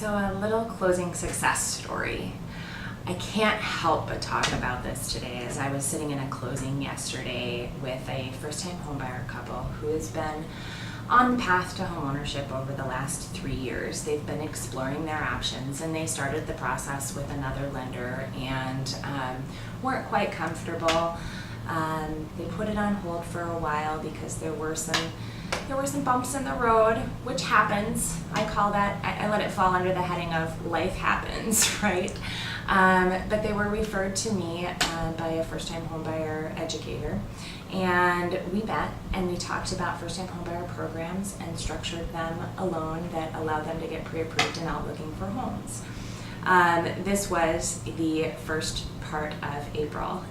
So a little closing success story. I can't help but talk about this today as I was sitting in a closing yesterday with a first-time homebuyer couple who has been on the path to homeownership over the last 3 years. They've been exploring their options and they started the process with another lender and weren't quite comfortable. They put it on hold for a while because there were some bumps in the road, which happens. I call that, I let it fall under the heading of life happens, right? But they were referred to me by a first-time homebuyer educator, and we met and we talked about first-time homebuyer programs and structured them a loan that allowed them to get pre-approved and out looking for homes. This was the first part of April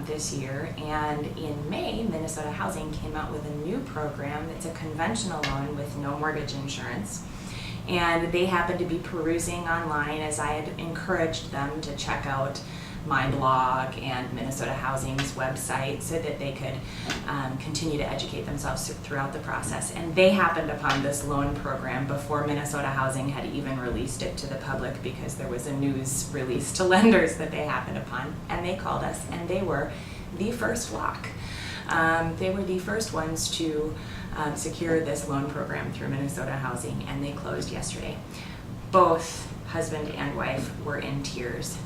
this year, and in May, Minnesota Housing came out with a new program that's a conventional loan with no mortgage insurance. And they happened to be perusing online as I had encouraged them to check out my blog and Minnesota Housing's website so that they could continue to educate themselves throughout the process. And they happened upon this loan program before Minnesota Housing had even released it to the public because there was a news release to lenders that they happened upon. And they called us and they were the first lock. They were the first ones to secure this loan program through Minnesota Housing, and they closed yesterday. Both husband and wife were in tears,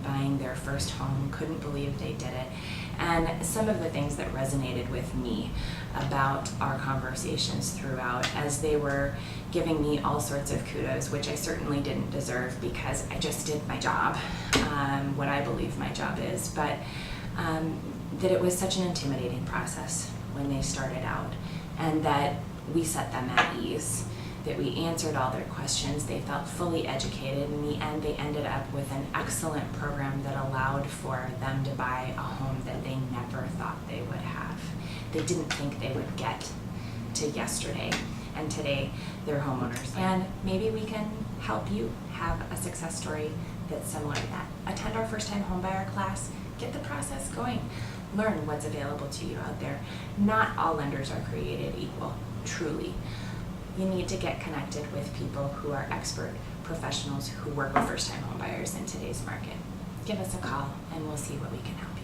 buying their first home, couldn't believe they did it. And some of the things that resonated with me about our conversations throughout, as they were giving me all sorts of kudos, which I certainly didn't deserve because I just did my job, what I believe my job is, but that it was such an intimidating process when they started out, and that we set them at ease, that we answered all their questions, they felt fully educated. In the end, they ended up with an excellent program that allowed for them to buy a home that they never thought they would have. They didn't think they would get to yesterday, and today they're homeowners. And maybe we can help you have a success story that's similar to that. Attend our first-time homebuyer class, get the process going. Learn what's available to you out there. Not all lenders are created equal, truly. You need to get connected with people who are expert professionals who work with first-time homebuyers in today's market. Give us a call and we'll see what we can help you.